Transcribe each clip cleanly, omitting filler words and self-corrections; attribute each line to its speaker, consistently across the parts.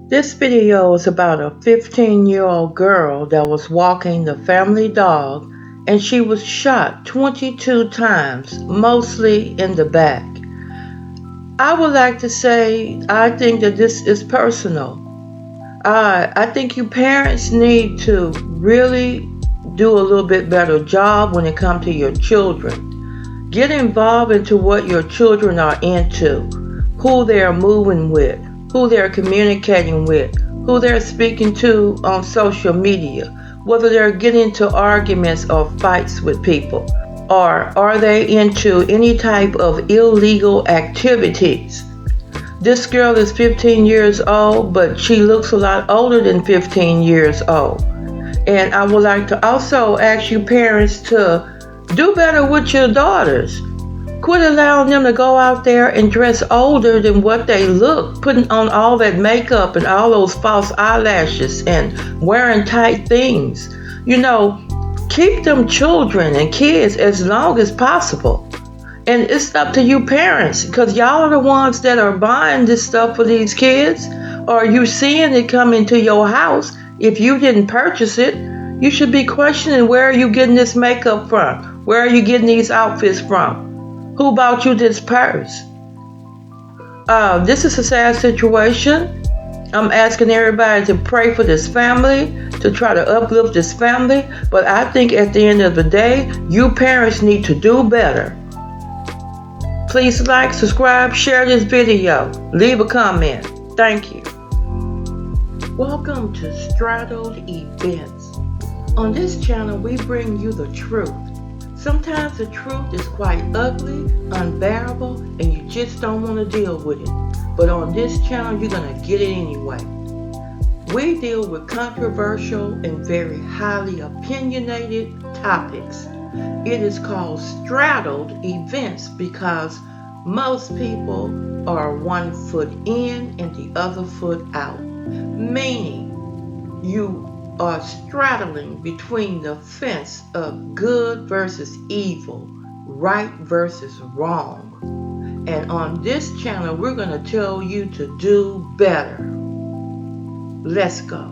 Speaker 1: This video is about a 15-year-old girl that was walking the family dog and she was shot 22 times, mostly in the back. I would like to say I think that this is personal. I think you parents need to really do a little bit better job when it comes to your children. Get involved into what your children are into, who they're moving with, who they're communicating with, who they're speaking to on social media, whether they're getting into arguments or fights with people, or are they into any type of illegal activities. This girl is 15 years old, but she looks a lot older than 15 years old. And I would like to also ask you parents to do better with your daughters. Quit allowing them to go out there and dress older than what they look, putting on all that makeup and all those false eyelashes and wearing tight things. Keep them children and kids as long as possible. And it's up to you parents, because y'all are the ones that are buying this stuff for these kids, or you seeing it come into your house. If you didn't purchase it, you should be questioning, where are you getting this makeup from? Where are you getting these outfits from? Who bought you this purse? This is a sad situation. I'm asking everybody to pray for this family, to try to uplift this family. But I think at the end of the day, you parents need to do better. Please like, subscribe, share this video, leave a comment. Thank you. Welcome to Straddled Events. On this channel, we bring you the truth. Sometimes the truth is quite ugly, unbearable, and you just don't want to deal with it. But on this channel, you're going to get it anyway. We deal with controversial and very highly opinionated topics. It is called Straddled Events because most people are one foot in and the other foot out. Meaning you are straddling between the fence of good versus evil, right versus wrong. And on this channel, we're going to tell you to do better. Let's go.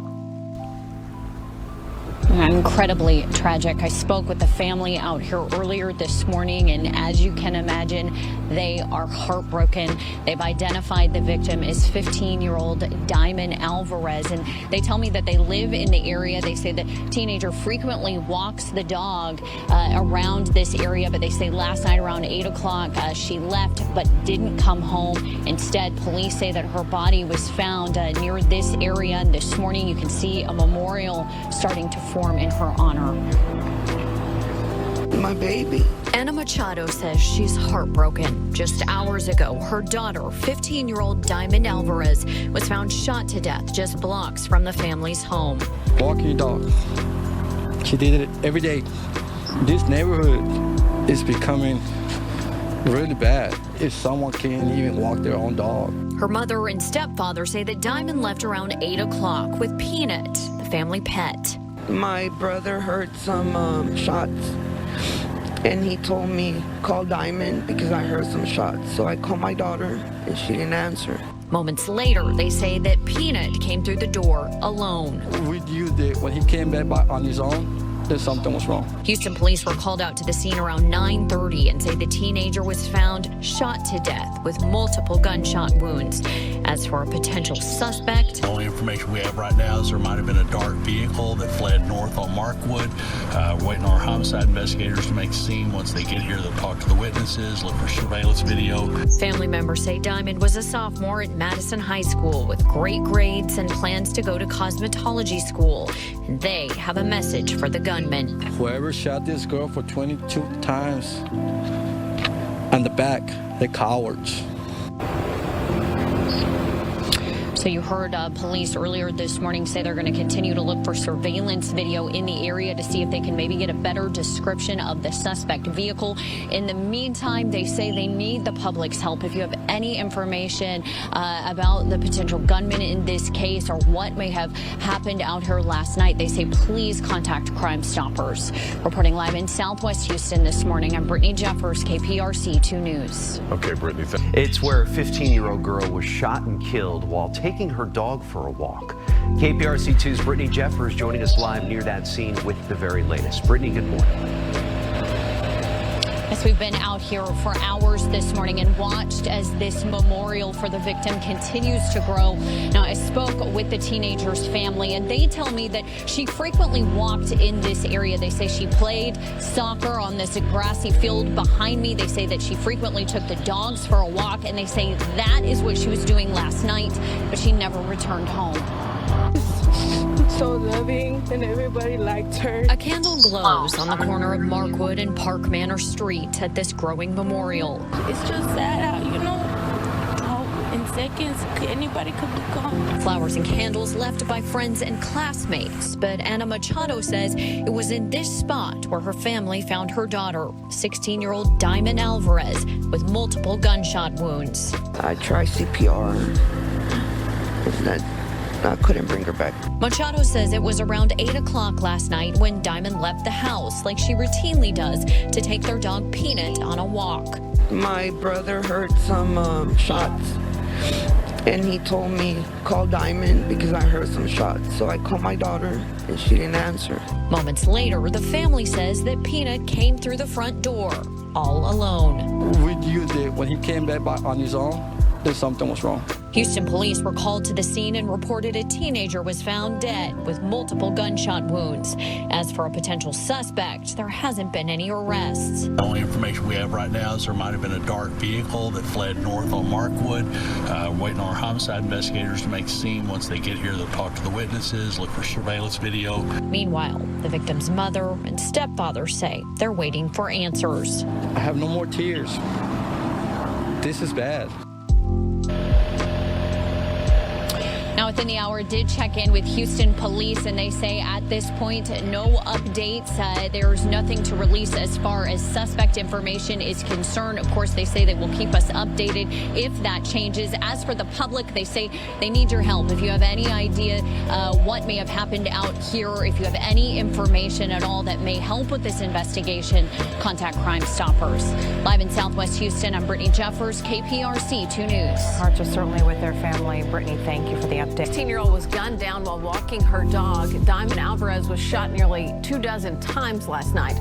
Speaker 2: Incredibly tragic. I spoke with the family out here earlier this morning, and as you can imagine, they are heartbroken. They've identified the victim as 15-year-old Diamond Alvarez, and they tell me that they live in the area. They say the teenager frequently walks the dog around this area, but they say last night around 8 o'clock she left but didn't come home. Instead, police say that her body was found near this area, and this morning you can see a memorial starting to form in her honor.
Speaker 3: My baby.
Speaker 2: Anna Machado says she's heartbroken. Just hours ago, her daughter, 15-year-old Diamond Alvarez, was found shot to death just blocks from the family's home.
Speaker 4: Walking dog. She did it every day. This neighborhood is becoming really bad if someone can't even walk their own dog.
Speaker 2: Her mother and stepfather say that Diamond left around 8 o'clock with Peanut, the family pet.
Speaker 3: My brother heard some shots, and he told me, call Diamond because I heard some shots. So I called my daughter, and she didn't answer.
Speaker 2: Moments later, they say that Peanut came through the door alone.
Speaker 4: We knew that when he came back on his own, that something was wrong.
Speaker 2: Houston police were called out to the scene around 9:30 and say the teenager was found shot to death with multiple gunshot wounds. As for a potential suspect,
Speaker 5: the only information we have right now is there might have been a dark vehicle that fled north on Markwood. Waiting on our homicide investigators to make a scene. Once they get here, they'll talk to the witnesses, look for surveillance video.
Speaker 2: Family members say Diamond was a sophomore at Madison High School with great grades and plans to go to cosmetology school. And they have a message for the gunman.
Speaker 4: Whoever shot this girl for 22 times on the back, they're cowards.
Speaker 2: So you heard police earlier this morning say they're going to continue to look for surveillance video in the area to see if they can maybe get a better description of the suspect vehicle. In the meantime, they say they need the public's help. If you have any information about the potential gunman in this case or what may have happened out here last night, they say please contact Crime Stoppers. Reporting live in Southwest Houston this morning, I'm Brittany Jeffers, KPRC 2 News.
Speaker 6: Okay, Brittany. It's where a 15-year-old girl was shot and killed while taking taking her dog for a walk. KPRC2's Brittany Jeffers joining us live near that scene with the very latest. Brittany, good morning.
Speaker 2: Yes, we've been out here for hours this morning and watched as this memorial for the victim continues to grow. Now, I spoke with the teenager's family, and they tell me that she frequently walked in this area. They say she played soccer on this grassy field behind me. They say that she frequently took the dogs for a walk, and they say that is what she was doing last night, but she never returned home.
Speaker 7: So loving, and everybody liked her.
Speaker 2: A candle glows on the corner of Markwood and Park Manor Street at this growing memorial.
Speaker 7: It's just sad out, you know, how in seconds anybody could be gone.
Speaker 2: Flowers and candles left by friends and classmates, but Ana Machado says it was in this spot where her family found her daughter, 16-year-old Diamond Alvarez, with multiple gunshot wounds.
Speaker 3: I tried CPR, and I couldn't bring her back.
Speaker 2: Machado says it was around 8 o'clock last night when Diamond left the house, like she routinely does, to take their dog Peanut on a walk.
Speaker 3: My brother heard some shots, and he told me, call Diamond, because I heard some shots. So I called my daughter, and she didn't answer.
Speaker 2: Moments later, the family says that Peanut came through the front door, all alone.
Speaker 4: We knew that when he came back on his own, that something was wrong.
Speaker 2: Houston police were called to the scene and reported a teenager was found dead with multiple gunshot wounds. As for a potential suspect, there hasn't been any arrests.
Speaker 5: The only information we have right now is there might have been a dark vehicle that fled north on Markwood. Waiting on our homicide investigators to make a scene. Once they get here, they'll talk to the witnesses, look for surveillance video.
Speaker 2: Meanwhile, the victim's mother and stepfather say they're waiting for answers.
Speaker 4: I have no more tears. This is bad.
Speaker 2: Now, within the hour, did check in with Houston police, and they say at this point, no updates. There's nothing to release as far as suspect information is concerned. Of course, they say they will keep us updated if that changes. As for the public, they say they need your help. If you have any idea what may have happened out here, if you have any information at all that may help with this investigation, contact Crime Stoppers. Live in Southwest Houston, I'm Brittany Jeffers, KPRC 2 News.
Speaker 8: Hearts are certainly with their family. Brittany, thank you for the update. 16-year-old was gunned down while walking her dog. Diamond Alvarez was shot nearly 24 times last night.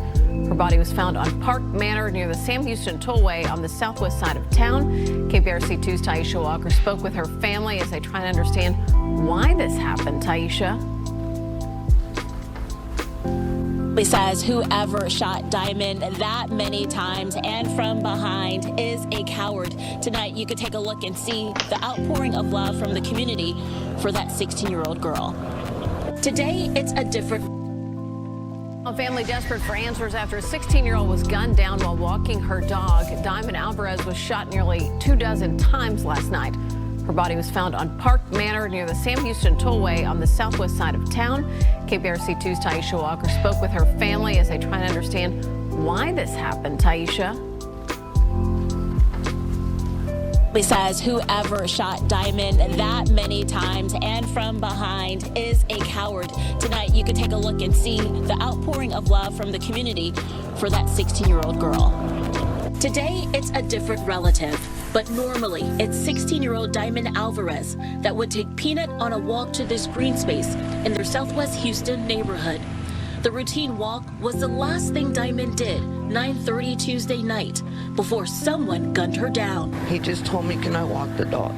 Speaker 8: Her body was found on Park Manor near the Sam Houston Tollway on the southwest side of town. KPRC 2's Taisha Walker spoke with her family as they try to understand why this happened. Taisha.
Speaker 9: It says whoever shot Diamond that many times and from behind is a coward. Tonight, you could take a look and see the outpouring of love from the community for that 16-year-old girl. Today, it's a different.
Speaker 8: A family desperate for answers after a 16-year-old was gunned down while walking her dog. Diamond Alvarez was shot nearly 24 times last night. Her body was found on Park Manor near the Sam Houston Tollway on the southwest side of town. KPRC 2's Taisha Walker spoke with her family as they try to understand why this happened. Taisha.
Speaker 9: It says whoever shot Diamond that many times and from behind is a coward. Tonight, you could take a look and see the outpouring of love from the community for that 16-year-old girl. Today, it's a different relative, but normally it's 16-year-old Diamond Alvarez that would take Peanut on a walk to this green space in their Southwest Houston neighborhood. The routine walk was the last thing Diamond did 9:30 Tuesday night before someone gunned her down.
Speaker 3: He just told me, can I walk the dog?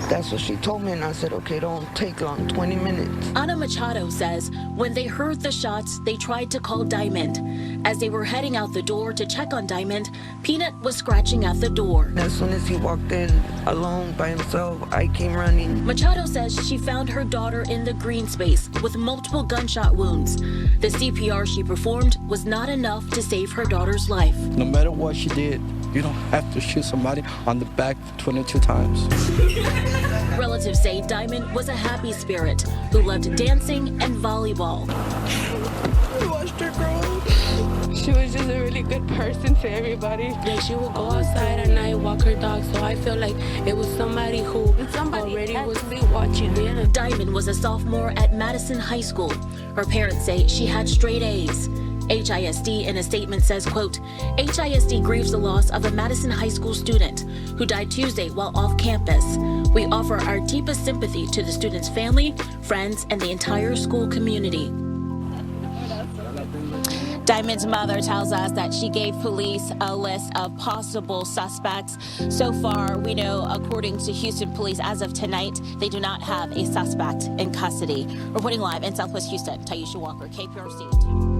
Speaker 3: That's what she told me, and I said, okay, don't take long, 20 minutes.
Speaker 9: Ana Machado says when they heard the shots, they tried to call Diamond. As they were heading out the door to check on Diamond, Peanut was scratching at the door.
Speaker 3: As soon as he walked in alone by himself, I came running.
Speaker 9: Machado says she found her daughter in the green space with multiple gunshot wounds. The CPR she performed was not enough to save her daughter's life.
Speaker 4: No matter what she did, you don't have to shoot somebody on the back 22 times.
Speaker 9: Relatives say Diamond was a happy spirit who loved dancing and volleyball.
Speaker 7: We watched her grow. She was just a really good person to everybody.
Speaker 10: Like, she would go outside at night, walk her dog, so I feel like it was somebody who already was watching it.
Speaker 9: Diamond was a sophomore at Madison High School. Her parents say she had straight A's. HISD in a statement says, quote, HISD grieves the loss of a Madison High School student who died Tuesday while off campus. We offer our deepest sympathy to the student's family, friends, and the entire school community. Diamond's mother tells us that she gave police a list of possible suspects. So far, we know, according to Houston police, as of tonight, they do not have a suspect in custody. Reporting live in Southwest Houston, Taisha Walker, KPRC.